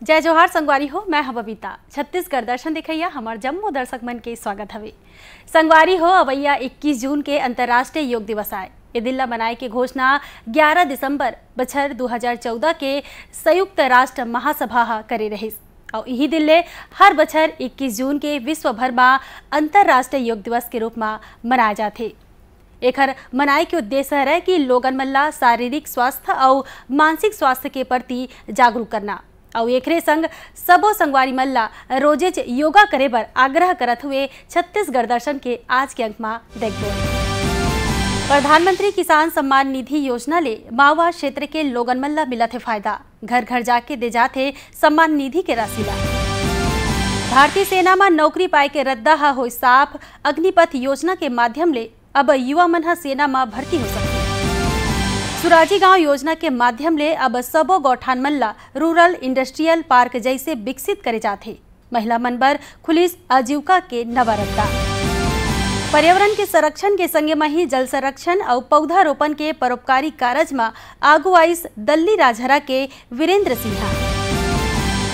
जय जोहार संगवारी हो, मैं हूं बबीता। छत्तीसगढ़ दर्शन दिखैया हमार जम्मू दर्शक मन के स्वागत हवे। संगवारी हो, अवैया 21 जून के अंतर्राष्ट्रीय योग दिवस आए। ये दिन ला मनाए के घोषणा 11 दिसंबर बछर 2014 के संयुक्त राष्ट्र महासभा करे रहिस और यही दिन ले हर बछर 21 जून के विश्व भर में अंतर्राष्ट्रीय योग दिवस के रूप में मनाए जाते। एकर मनाए के उद्देश्य है कि लोगन मन ला शारीरिक स्वास्थ्य और मानसिक स्वास्थ्य के प्रति जागरूक करना और एकरे संग सबो संगवारी मन ला रोजेज योगा करे बर आग्रह करत हुए छत्तीसगढ़ दर्शन के आज के अंक में देखबो। प्रधानमंत्री किसान सम्मान निधि योजना ले माओवाद क्षेत्र के लोगन मन ला मिलत है फायदा। घर घर जाके दे जाते सम्मान निधि के राशि ला। भारतीय सेना में नौकरी पाए के रद्दा हो साफ। अग्निपथ योजना के माध्यम ले अब युवा मन ह सेना में भर्ती हो सकते। सुराजी गांव योजना के माध्यम ले अब सबो गौठान मन ला रूरल इंडस्ट्रियल पार्क जैसे विकसित करे जाते। महिला मन बर खुलिस आजीविका के नवा रद्दा। पर्यावरण के संरक्षण के संगे में ही जल संरक्षण और पौधारोपण के परोपकारी कार्य में आगू आइस दल्ली राजहरा के वीरेंद्र सिन्हा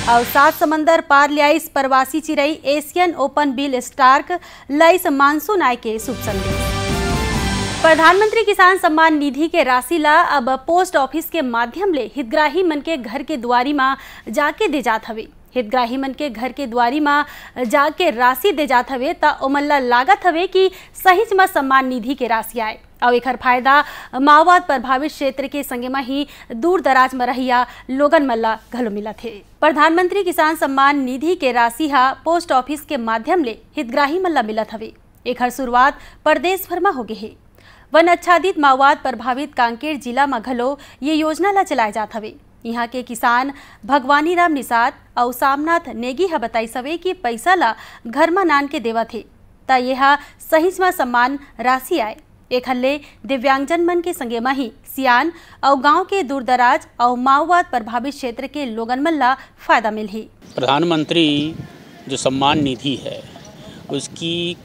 और 7 समंदर पार ले आइस प्रवासी चिड़ई एशियन ओपन बिल स्टार्क लाइस मानसून आय के शुभ संदेश। प्रधानमंत्री किसान सम्मान निधि के राशि ला अब पोस्ट ऑफिस के माध्यम ले हितग्राही मन के घर के दुआरी में जाके दे जात हवे। हितग्राही मन के घर के दुआरी में जाके राशि दे जात हवे ता ओमन ला लागत हवे कि सहीच में सम्मान निधि के राशि आए और एकर फायदा माओवाद प्रभावित क्षेत्र के संगे में ही दूर दराज में रहिया लोगन मन ला घलो मिलत है। प्रधानमंत्री किसान सम्मान निधि के राशि हा पोस्ट ऑफिस के माध्यम ले हितग्राही मन ला मिलत हवे। एकर शुरुआत प्रदेश भर में हो गए है। वन आच्छादित माओवाद प्रभावित कांकेर जिला में घलो ये योजना ला चलाए जात हवे। यहाँ के किसान भगवानी राम निषाद और सामनाथ नेगी हा बताई सवे कि पैसा ला घर में नान के देवत है ता यह सही में सम्मान राशि आए। एक हल्ले दिव्यांगजन मन के संगे में ही सियान और गांव के दूरदराज और माओवाद प्रभावित क्षेत्र के लोगन मन ला फायदा मिल ही। प्रधानमंत्री जो सम्मान निधि है उसकी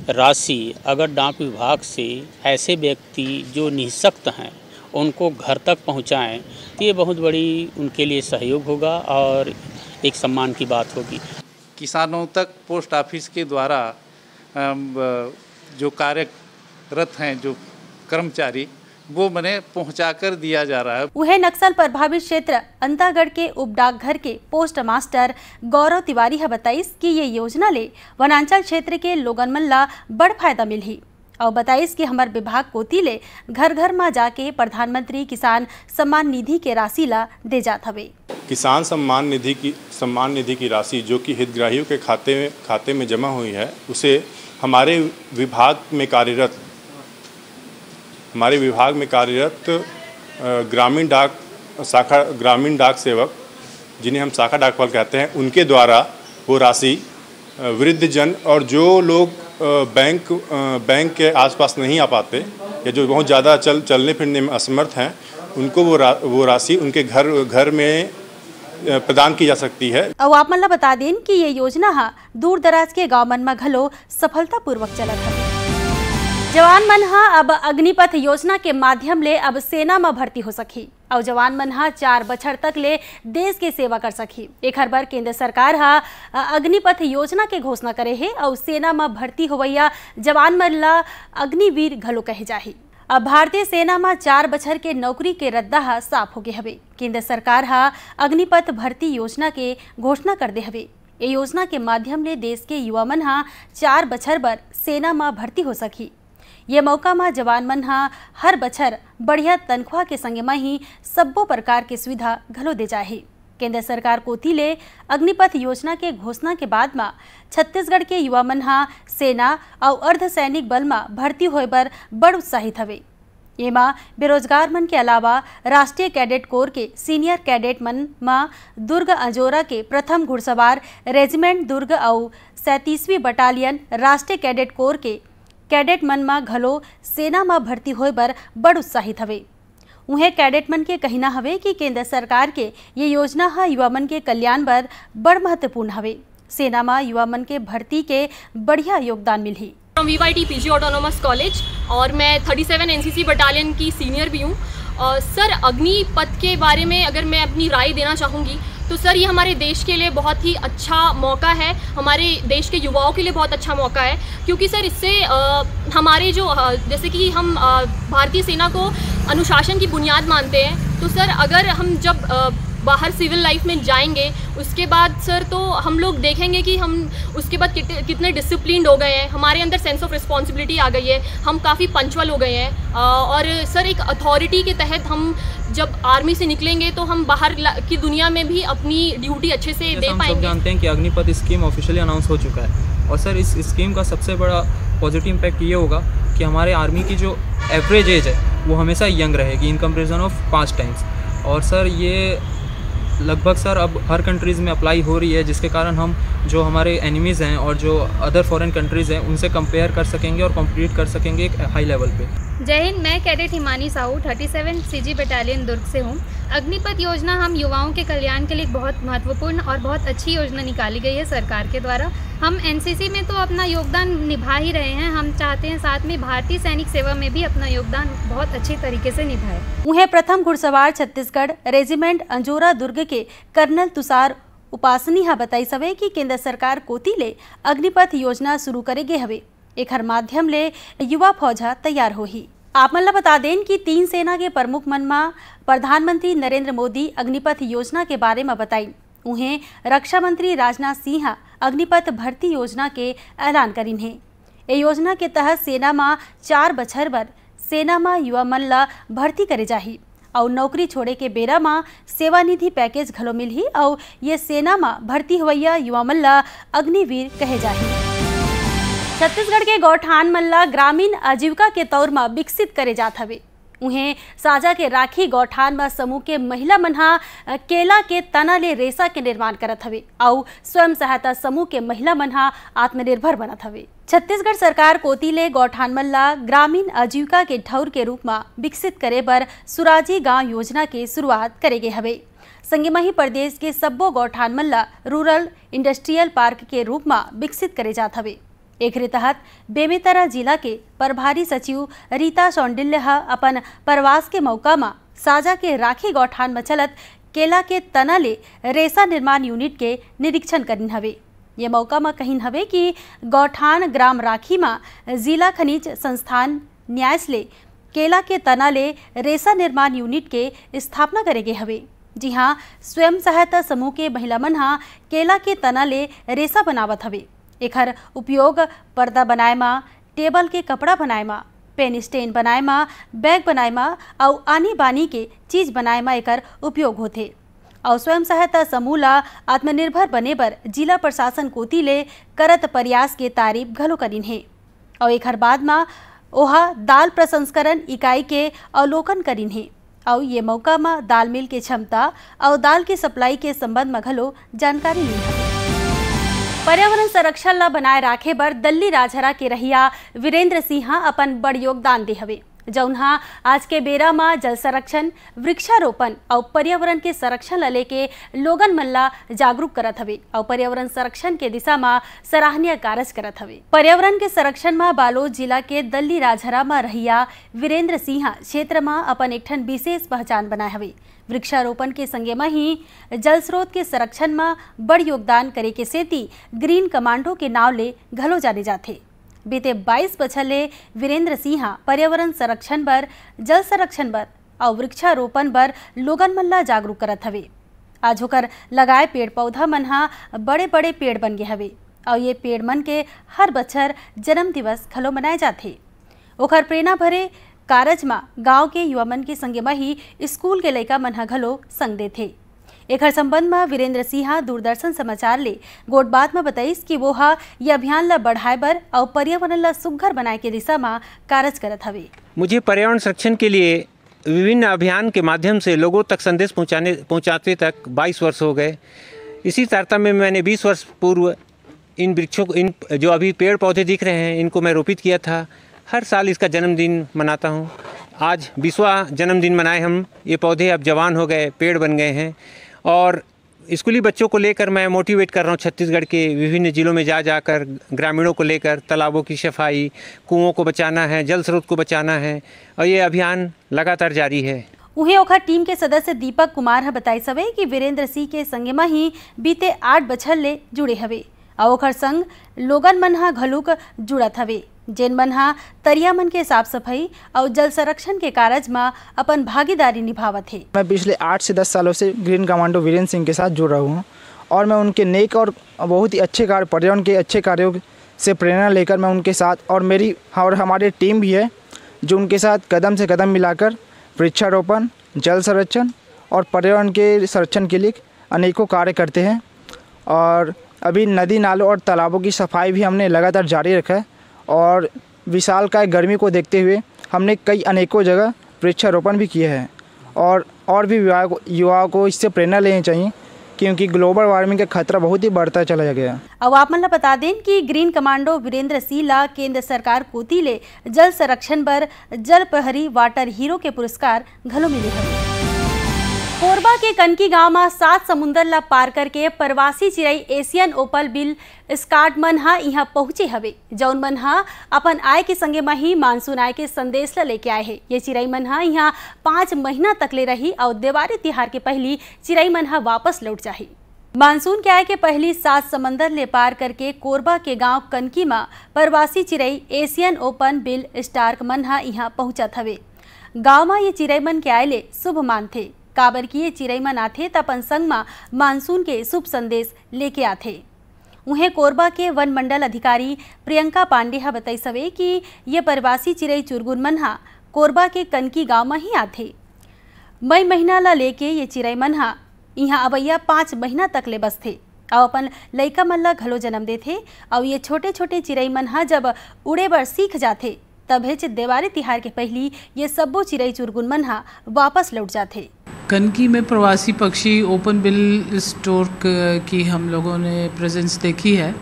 राशि अगर डाक विभाग से ऐसे व्यक्ति जो निःशक्त हैं उनको घर तक पहुंचाएं तो ये बहुत बड़ी उनके लिए सहयोग होगा और एक सम्मान की बात होगी। किसानों तक पोस्ट ऑफिस के द्वारा जो कार्यरत हैं जो कर्मचारी वो मने पहुंचाकर दिया जा रहा है। वह नक्सल प्रभावित क्षेत्र अंतागढ़ के उप डाकघर के पोस्ट मास्टर गौरव तिवारी है बताइस कि ये योजना ले वनांचल क्षेत्र के लोगन मन ला बड़ फायदा मिल ही और बताइस कि हमार विभाग कोती ले घर घर में जाके प्रधानमंत्री किसान सम्मान निधि के राशि ला दे जात हवे। किसान सम्मान निधि की राशि जो कि हितग्राहियों के खाते में जमा हुई है उसे हमारे विभाग में कार्यरत ग्रामीण डाक सेवक जिन्हें हम शाखा डाकपाल कहते हैं उनके द्वारा वो राशि वृद्धजन और जो लोग बैंक के आसपास नहीं आ पाते या जो बहुत ज़्यादा चलने फिरने में असमर्थ हैं उनको वो राशि उनके घर में प्रदान की जा सकती है। और आप मन ला बता दें कि ये योजना हा दूर दराज के गाँव मन में घलो सफलता पूर्वक चलत है। जवान मन हा अब अग्निपथ योजना के माध्यम ले अब सेना में भर्ती हो सकी और जवान मन हा 4 बछर तक ले देश के सेवा कर सकी। एक हर बार केंद्र सरकार हा अग्निपथ योजना के घोषणा करे है और सेना में भर्ती होवैया जवान मन ला अग्निवीर घलो कहे जाही। अब भारतीय सेना में 4 बछर के नौकरी के रद्दा हा साफ हो गए हवे। केंद्र सरकार हा अग्निपथ भर्ती योजना के घोषणा कर दे हवे। ये योजना के माध्यम ले देश के युवा मन हा 4 बछर बर सेना में भर्ती हो सकी। ये मौका में जवान मन हा हर बछर बढ़िया तनख्वाह के संगे में ही सब्बो प्रकार के सुविधा घलो दे जाही। केंद्र सरकार कोती ले अग्निपथ योजना के घोषणा के बाद में छत्तीसगढ़ के युवा मन हा सेना और अर्धसैनिक बल में भर्ती होए बर बड़ उत्साहित हवे। एमा बेरोजगार मन के अलावा राष्ट्रीय कैडेट कोर के सीनियर कैडेट मन में दुर्ग अंजोरा के प्रथम घुड़सवार रेजिमेंट दुर्ग और 37वीं बटालियन राष्ट्रीय कैडेट कोर के कैडेट मन में घलो सेना में भर्ती होए बर बड़ उत्साहित हवे। उन्हें कैडेट मन के कहना हवे कि केंद्र सरकार के ये योजना हा युवा मन के कल्याण बर बड़ महत्वपूर्ण हवे। सेना में युवा मन के भर्ती के बढ़िया योगदान मिली। VYT PG ऑटोनोमस कॉलेज और मैं 37 NCC बटालियन की सीनियर भी हूँ। सर, अग्निपथ के बारे में अगर मैं अपनी राय देना चाहूँगी तो सर ये हमारे देश के लिए बहुत ही अच्छा मौका है, हमारे देश के युवाओं के लिए बहुत अच्छा मौका है, क्योंकि सर इससे हमारे जो जैसे कि हम भारतीय सेना को अनुशासन की बुनियाद मानते हैं, तो सर अगर हम जब बाहर सिविल लाइफ में जाएंगे उसके बाद सर तो हम लोग देखेंगे कि हम उसके बाद कितने डिसिप्लिन्ड हो गए हैं, हमारे अंदर सेंस ऑफ रिस्पॉन्सिबिलिटी आ गई है, हम काफ़ी पंचुअल हो गए हैं और सर एक अथॉरिटी के तहत हम जब आर्मी से निकलेंगे तो हम बाहर की दुनिया में भी अपनी ड्यूटी अच्छे से दे पाएंगे। हम सब जानते हैं कि अग्निपथ स्कीम ऑफिशियली अनाउंस हो चुका है और सर इस स्कीम का सबसे बड़ा पॉजिटिव इम्पैक्ट ये होगा कि हमारे आर्मी की जो एवरेज एज है वो हमेशा यंग रहेगी इन कंपेरिजन ऑफ 5 टाइम्स। और सर ये लगभग सर अब हर कंट्रीज़ में अप्लाई हो रही है, जिसके कारण हम जो हमारे एनिमीज़ हैं और जो अदर फॉरेन कंट्रीज़ हैं उनसे कंपेयर कर सकेंगे और कम्पीट कर सकेंगे एक हाई लेवल पे। जय हिंद, मैं cadet Himani Sahu 37 CG battalion Durg से हूँ। अग्निपथ योजना हम युवाओं के कल्याण के लिए बहुत महत्वपूर्ण और बहुत अच्छी योजना निकाली गई है सरकार के द्वारा। हम NCC में तो अपना योगदान निभा ही रहे हैं, हम चाहते हैं साथ में भारतीय सैनिक सेवा में भी अपना योगदान बहुत अच्छी तरीके से निभाएं। उन्हें प्रथम घुड़सवार छत्तीसगढ़ रेजिमेंट अंजोरा दुर्ग के कर्नल तुषार उपासनी हा बताई सवे कि केंद्र सरकार कोती ले अग्निपथ योजना शुरू करेगे हवे, एकर माध्यम ले युवा फौजा तैयार होही। आप मन ला बता दें कि 3 सेना के प्रमुख मन में प्रधानमंत्री नरेंद्र मोदी अग्निपथ योजना के बारे में बताई। उन्हें रक्षा मंत्री राजनाथ सिंह अग्निपथ भर्ती योजना के ऐलान करिन है। ये योजना के तहत सेना में 4 बछर बर सेना में युवा मन ला भर्ती करे जाही और नौकरी छोड़े के बेरा में सेवानिधि पैकेज घलो मिलही और ये सेना में भर्ती हुआ युवा मन ला अग्निवीर कहे जाही। छत्तीसगढ़ के गौठान मन ला ग्रामीण आजीविका के तौर में विकसित करे जात हवे। उन्हें साजा के राखी गौठान में समूह के महिला मन केला के तना ले रेसा के निर्माण करत हवे और स्वयं सहायता समूह के महिला मन आत्मनिर्भर बनत हवे। छत्तीसगढ़ सरकार कोती ले गौठान मन ला ग्रामीण आजीविका के ठौर के रूप में विकसित करे बर सुराजी गांव योजना के शुरुआत करे गे हवे। संगे मही प्रदेश के सब्बो गौठान मन ला रूरल इंडस्ट्रियल पार्क के रूप में विकसित करे जात हवे। एकरे तहत बेमेतरा जिला के प्रभारी सचिव रीता सौंडिल्य अपन प्रवास के मौका में साजा के राखी गौठान में चलत केला के तना ले रेसा निर्माण यूनिट के निरीक्षण करिन हवे। ये मौका में कहिन हवे कि गौठान ग्राम राखी में जिला खनिज संस्थान न्यास ले केला के तना ले रेसा निर्माण यूनिट के स्थापना करेगे हवे। जी हाँ, स्वयं सहायता समूह के महिला मन केला के तना ले रेसा बनावत हवे। एकर उपयोग पर्दा बनाए में, टेबल के कपड़ा बनाए में, पेन स्टैंड बनाए में, बैग बनाए में और आनी बानी के चीज बनाए में एकर उपयोग होथे। और स्वयं सहायता समूह ला आत्मनिर्भर बने बर जिला प्रशासन कोती ले करत प्रयास के तारीफ घलो करिन है और एकर बाद में ओहा दाल प्रसंस्करण इकाई के अवलोकन करिन है और ये मौका में दाल मिल के क्षमता और दाल के सप्लाई के संबंध में घलो जानकारी ली है। पर्यावरण संरक्षण ला बनाए राखे बर दल्ली राजहरा के रहिया वीरेंद्र सिंह अपन बड़ योगदान दे हवे, जौनहा आज के बेरा में जल संरक्षण, वृक्षारोपण और पर्यावरण के संरक्षण ला लेके लोगन मन ला जागरूक करत हवे और पर्यावरण संरक्षण के दिशा में सराहनीय कार्य करत हवे। पर्यावरण के संरक्षण में बालोद जिला के दल्ली राजहरा में रहिया वीरेंद्र सिंह क्षेत्र में अपन एक ठन विशेष पहचान बनाए हवे। वृक्षारोपण के संगे में ही जल स्रोत के संरक्षण में बड़ योगदान करे के सेती ग्रीन कमांडो के नाव ले घलो जाने जाते। बीते 22 बछर ले वीरेंद्र सिंह पर्यावरण संरक्षण बर, जल संरक्षण बर और वृक्षारोपण बर लोगन मन ला जागरूक करत हवे। आज होकर लगाए पेड़ पौधा मन बड़े बड़े पेड़ बन गए हवे और ये पेड़ मन के हर बछर जन्म दिवस घलो मनाए जाते। ओकर प्रेरणा भरे कारज में गांव के युवा मन के संगे में ही स्कूल के लइका मन घलो संग देथे। एकर संबंध में वीरेंद्र सिंह दूरदर्शन समाचार ले गोट बात में बताइस कि वो ये अभियान ला बढ़ाए बर और पर्यावरण ला सुघ्घर बनाए के दिशा में कार्य करत हवे। मुझे पर्यावरण संरक्षण के लिए विभिन्न अभियान के माध्यम से लोगों तक संदेश पहुंचाते तक 22 वर्ष हो गए। इसी तारतम्य में मैंने 20 वर्ष पूर्व इन वृक्षों को, इन जो अभी पेड़ पौधे दिख रहे हैं, इनको मैं रोपित किया था। हर साल इसका जन्मदिन मनाता हूँ। आज 20वां जन्मदिन मनाए हम। ये पौधे अब जवान हो गए, पेड़ बन गए हैं और स्कूली बच्चों को लेकर मैं मोटिवेट कर रहा हूँ। छत्तीसगढ़ के विभिन्न जिलों में जाकर ग्रामीणों को लेकर तालाबों की सफाई, कुओं को बचाना है, जल स्रोत को बचाना है और ये अभियान लगातार जारी है। उहे ओखर टीम के सदस्य दीपक कुमार ह बताई सवे कि वीरेंद्र सिंह के संगे में ही बीते 8 बछर ले जुड़े हवे और ओखर संग लोगन मन हा घलुक जुड़त हवे, जेन मन हा तरिया मन के साफ सफाई और जल संरक्षण के कार्य में अपन भागीदारी निभावत है। मैं पिछले 8 से 10 सालों से ग्रीन कमांडो वीरेंद्र सिंह के साथ जुड़ रहा हूँ और मैं उनके नेक और बहुत ही अच्छे कार्य, पर्यावरण के अच्छे कार्यों से प्रेरणा लेकर मैं उनके साथ और हमारी टीम भी है जो उनके साथ कदम से कदम मिलाकर वृक्षारोपण, जल संरक्षण और पर्यावरण के संरक्षण के लिए अनेकों कार्य करते हैं। और अभी नदी नालों और तालाबों की सफाई भी हमने लगातार जारी रखा है और विशालकाय गर्मी को देखते हुए हमने अनेकों जगह वृक्षारोपण भी किए हैं। और भी युवाओं को इससे प्रेरणा लेनी चाहिए क्योंकि ग्लोबल वार्मिंग का खतरा बहुत ही बढ़ता चला गया। अब आप मन ला बता दें कि ग्रीन कमांडो वीरेंद्र सिंह ला केंद्र सरकार कोती ले जल संरक्षण पर जल प्रहरी वाटर हीरो के पुरस्कार घलो मिले हैं। कोरबा के कनकी गांव में 7 समुंदर ला पार करके प्रवासी चिड़ई एशियन ओपल बिल स्कार्ड मन हा यहाँ पहुंचे हवे, जौन मन हा अपन आय के संगे में ही मानसून आय के संदेश ला लेके आए है। ये चिड़ई मन हा यहाँ 5 महीना तक ले रही और दिवाली तिहार के पहली चिड़ई मन हा वापस लौट जाही। मानसून के आय के पहली 7 समंदर ले पार करके कोरबा के गांव कनकी में प्रवासी चिड़ई एशियन ओपन बिल स्टार्क मन हा यहाँ पहुंचत हवे। गाँव में ये चिड़ई मन के आय ले शुभ मानथे, काबर की ये चिड़ई मन आथे त अपन संग में मानसून के शुभ संदेश लेके आथे। उन्हें कोरबा के वन मंडल अधिकारी प्रियंका पांडे हा बताई सवे कि ये प्रवासी चिड़ई चुरगुन मन हा कोरबा के कनकी गांव में ही आथे। मई महीना ला लेके ये चिड़ई मन हा यहाँ अवैया 5 महीना तक ले बसथे और अपन लइका मन ला घलो जन्म देथे और ये छोटे छोटे चिड़ई मन हा जब उड़े बर सीख जाथे तब दिवाली तिहार के पहली ये सब्बो चिड़ई चुरगुन मन हा वापस लौट जाथे। कनकी में प्रवासी पक्षी ओपन बिल स्टोर्क की हम लोगों ने प्रेजेंस देखी है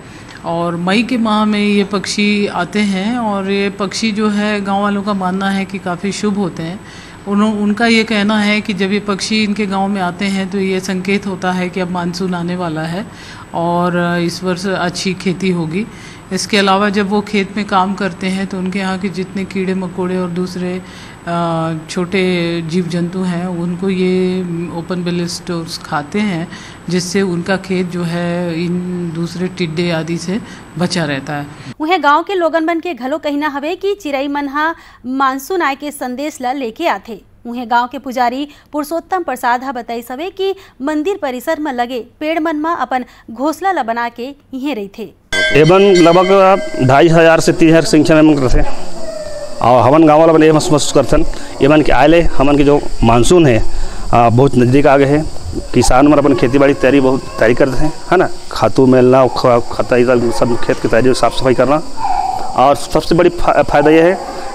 और मई के माह में ये पक्षी आते हैं और ये पक्षी जो है गांव वालों का मानना है कि काफ़ी शुभ होते हैं। उनका ये कहना है कि जब ये पक्षी इनके गांव में आते हैं तो ये संकेत होता है कि अब मानसून आने वाला है और इस वर्ष अच्छी खेती होगी। इसके अलावा जब वो खेत में काम करते हैं तो उनके यहाँ के जितने कीड़े मकोड़े और दूसरे छोटे जीव जंतु हैं उनको ये ओपन बिल स्टोर्स खाते हैं, जिससे उनका खेत जो है इन दूसरे टिड्डे आदि से बचा रहता है। उन्हें गांव के लोगन मन के घलो कहना हवे कि चिड़ई मन हा मानसून आय के संदेश ला लेके आथे। उन्हें गांव के पुजारी पुरुषोत्तम प्रसाद हा बताई सवे कि मंदिर परिसर में लगे पेड़ मन में अपन घोंसला ला बना के यहीं रहथे। एवं लगभग 2500 से 30,000 संख्या में करते और हमन गाँव वाला बने महसूस करथन एमन के आए ले हमन के जो मानसून है बहुत नज़दीक आ गए हैं। किसान मन अपन खेती बाड़ी तैयारी बहुत तैयारी करते हैं, है ना, खातू मेलना, खता सब खेत की तैयारी साफ सफाई करना। और सबसे बड़ी फायदा यह है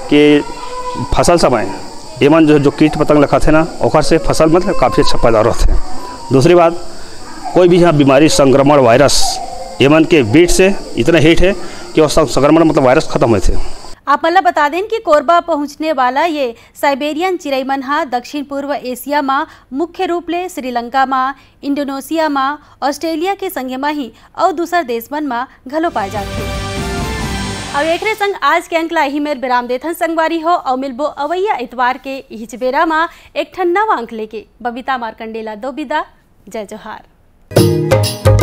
कि फसल समय एमन जो कीट पतंग लगा थे ना ओकर से फसल मतलब काफ़ी अच्छा पैदावार होते हैं। दूसरी बात कोई भी यहाँ बीमारी संक्रमण वायरस एमन के बीट से इतना हिट है कि वो संक्रमण मतलब वायरस खत्म हुए थे। आप मतलब बता दें कि कोरबा पहुंचने वाला ये साइबेरियन चिड़ई मन हा दक्षिण पूर्व एशिया में मुख्य रूप ले श्रीलंका में, इंडोनेशिया में, ऑस्ट्रेलिया के संगे में ही और दूसर देश मन में घलो पाए जाते। अब एक संग आज के अंक ला ही मेर विराम देथन संगवारी हो और मिलबो अवैया इतवार के इहिच बेरा में एक ठन नवा अंक लेके। बबीता मार्कंडेला दो विदा। जय जोहार।